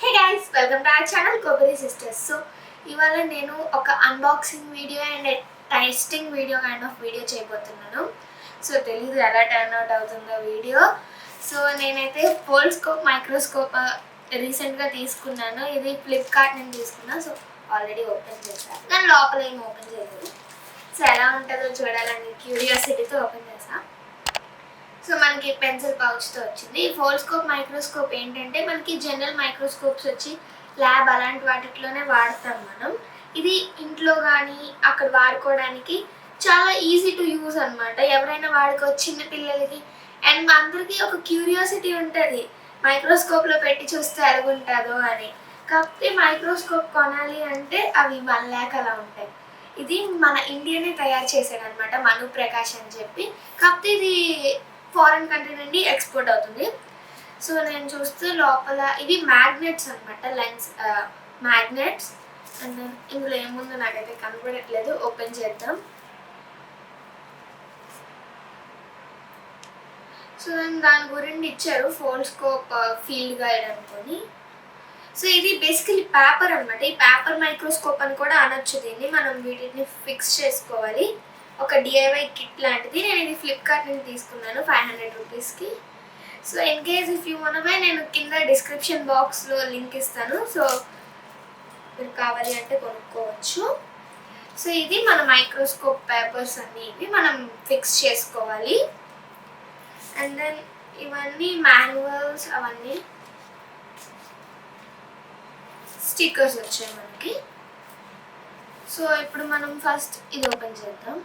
Hey guys, welcome to our channel KOPURI SISTERS. So, ఇవాళ నేను ఒక unboxing video and testing video చేయబోతున్నాను. So తెలీదు ఎలా టర్న్ అవుట్ అవుతుందో వీడియో. సో నేనైతే ఫోల్డ్స్కోప్ మైక్రోస్కోప్ రీసెంట్గా తీసుకున్నాను. ఇది ఫ్లిప్కార్ట్ నుంచి తీసుకున్నాను. సో ఆల్రెడీ ఓపెన్ చేశాను, కానీ లోపల ఏం ఓపెన్ చేయలేదు. సో ఎలా ఉంటుందో చూడాలని క్యూరియాసిటీతో ఓపెన్ చేశాను. సో మనకి పెన్సిల్ పౌచ్తో వచ్చింది. ఈ ఫోల్డ్స్కోప్ మైక్రోస్కోప్ ఏంటంటే మనకి జనరల్ మైక్రోస్కోప్స్ వచ్చి ల్యాబ్ అలాంటి వాటిలోనే వాడతాం మనం. ఇది ఇంట్లో కానీ అక్కడ వాడుకోవడానికి చాలా ఈజీ టు యూజ్ అనమాట. ఎవరైనా వాడుకోవచ్చు, చిన్న పిల్లలకి. అండ్ మా అందరికీ ఒక క్యూరియాసిటీ ఉంటుంది మైక్రోస్కోప్లో పెట్టి చూస్తే ఎలాగుంటుందో అని. కాకపోతే మైక్రోస్కోప్ కొనాలి అంటే అవి 1 lakh అలా ఉంటాయి. ఇది మన ఇండియానే తయారు చేశాడు అనమాట, మను ప్రకాష్ అని చెప్పి. కాకపోతే ఇది ఫారెన్ కంట్రీ నుండి ఎక్స్పోర్ట్ అవుతుంది. సో నేను చూస్తే లోపల ఇవి మ్యాగ్నెట్స్ అనమాట, లెన్స్ మ్యాగ్నెట్స్. అండ్ ఇందులో ఏముందో నాకైతే కనపడట్లేదు. ఓపెన్ చేద్దాం. సో దాని గురించి ఇచ్చారు, ఫోల్డ్స్కోప్ ఫీల్డ్ గైడ్ అనుకొని. సో ఇది బేసికలీ పేపర్ అనమాట. ఈ పేపర్ మైక్రోస్కోప్ అని కూడా అనొచ్చు దీన్ని. మనం వీటిని ఫిక్స్ చేసుకోవాలి, ఒక డిఐవై కిట్ లాంటిది. నేను ఇది ఫ్లిప్కార్ట్ నుంచి తీసుకున్నాను 500 రూపీస్కి. So in case if you want buy, నేను కింద డిస్క్రిప్షన్ బాక్స్లో లింక్ ఇస్తాను. సో మీరు కావాలి అంటే కొనుక్కోవచ్చు. సో ఇది మన మైక్రోస్కోప్ పేపర్స్ అన్నీ ఇవి మనం ఫిక్స్ చేసుకోవాలి. అండ్ దెన్ ఇవన్నీ మాన్యువల్స్, అవన్నీ స్టిక్కర్స్ వచ్చాయి మనకి. సో ఇప్పుడు మనం ఫస్ట్ ఇది ఓపెన్ చేద్దాం.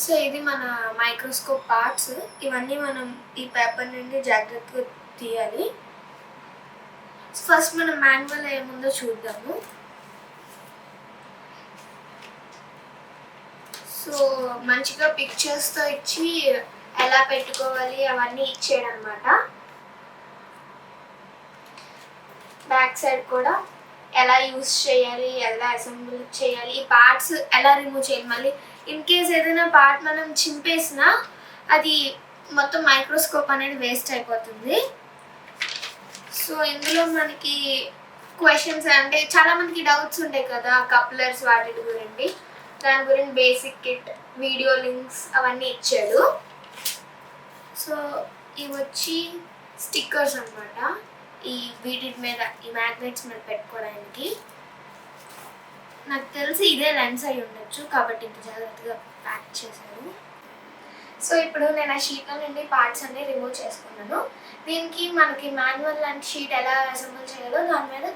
సో ఇది మన మైక్రోస్కోప్ పార్ట్స్. ఇవన్నీ మనం ఈ పేపర్ నుండి జాగ్రత్తగా తీయాలి. ఫస్ట్ మనం మాన్యువల్ ఏముందో చూద్దాము. సో మంచిగా పిక్చర్స్తో ఇచ్చి ఎలా పెట్టుకోవాలి అవన్నీ ఇచ్చాడు అనమాట. బ్యాక్ సైడ్ కూడా ఎలా యూజ్ చేయాలి, ఎలా అసెంబుల్ చేయాలి, ఈ పార్ట్స్ ఎలా రిమూవ్ చేయాలి. మళ్ళీ ఇన్ కేస్ ఏదైనా పార్ట్ మనం చింపేసినా అది మొత్తం మైక్రోస్కోప్ అనేది వేస్ట్ అయిపోతుంది. సో ఇందులో మనకి క్వశ్చన్స్ అంటే చాలా మందికి డౌట్స్ ఉంటాయి కదా కప్లర్స్ వాటి గురించి. దాని గురించి బేసిక్ కిట్, వీడియో లింక్స్ అవన్నీ ఇచ్చాడు. సో ఇవి వచ్చి స్టిక్కర్స్ అనమాట, ఈ వీటి మీద, ఈ మ్యాగ్నెట్స్ మీద పెట్టుకోవడానికి. నాకు తెలిసి ఇదే లెన్స్ అయి ఉండొచ్చు, కాబట్టి ఇంత జాగ్రత్తగా ప్యాక్ చేశాను. సో ఇప్పుడు నేను ఆ షీట్లో నుండి పార్ట్స్ అన్నీ రిమూవ్ చేసుకున్నాను. దీనికి మనకి మాన్యువల్ లాంటి షీట్ ఎలా అసెంబుల్ చేయాలో దాని మీద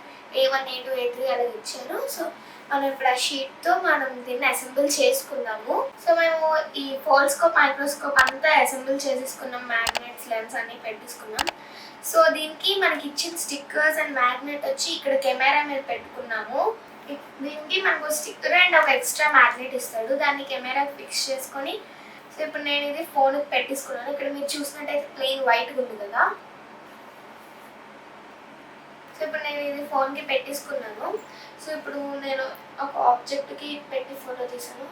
A1, A2, A3 అలా ఇచ్చారు. సో మనం ఇప్పుడు ఆ షీట్తో మనం దీన్ని అసెంబుల్ చేసుకున్నాము. సో మేము ఈ ఫోల్డ్స్కోప్ మైక్రోస్కోప్ అంతా అసెంబుల్ చేసేసుకున్నాం, మ్యాగ్నెట్స్, లెన్స్ అన్నీ పెట్టేసుకున్నాం. సో దీనికి మనకి ఇచ్చిన స్టిక్కర్స్ అండ్ మ్యాగ్నెట్ వచ్చి ఇక్కడ కెమెరా మీద పెట్టుకున్నాము. దీనికి మనకు స్టిక్కర్ అండ్ ఒక ఎక్స్ట్రా మ్యాగ్నెట్ ఇస్తాడు, దాన్ని కెమెరా ఫిక్స్ చేసుకొని. సో ఇప్పుడు నేను ఇది ఫోన్కి పెట్టేసుకున్నాను. ఇక్కడ మీరు చూసినట్టయితే ప్లెయిన్ వైట్గా ఉంది కదా. సో ఇప్పుడు నేను ఇది ఫోన్కి పెట్టేసుకున్నాను. సో ఇప్పుడు నేను ఒక ఆబ్జెక్ట్కి పెట్టి ఫోటో తీసాను.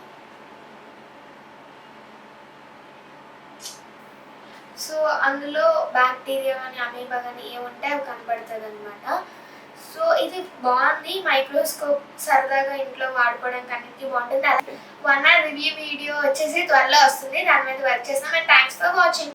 సో అందులో బ్యాక్టీరియా కానీ అమీబా కానీ ఏముంటే అవి కనబడుతుంది అనమాట. సో ఇది బాగుంది మైక్రోస్కోప్, సరదాగా ఇంట్లో వాడుకోవడానికి అన్నిటికీ బాగుంటుంది. 1 hour రివ్యూ వీడియో వచ్చేసి త్వరలో వస్తుంది, దాని మీద వర్క్ చేస్తాం. And thanks for watching.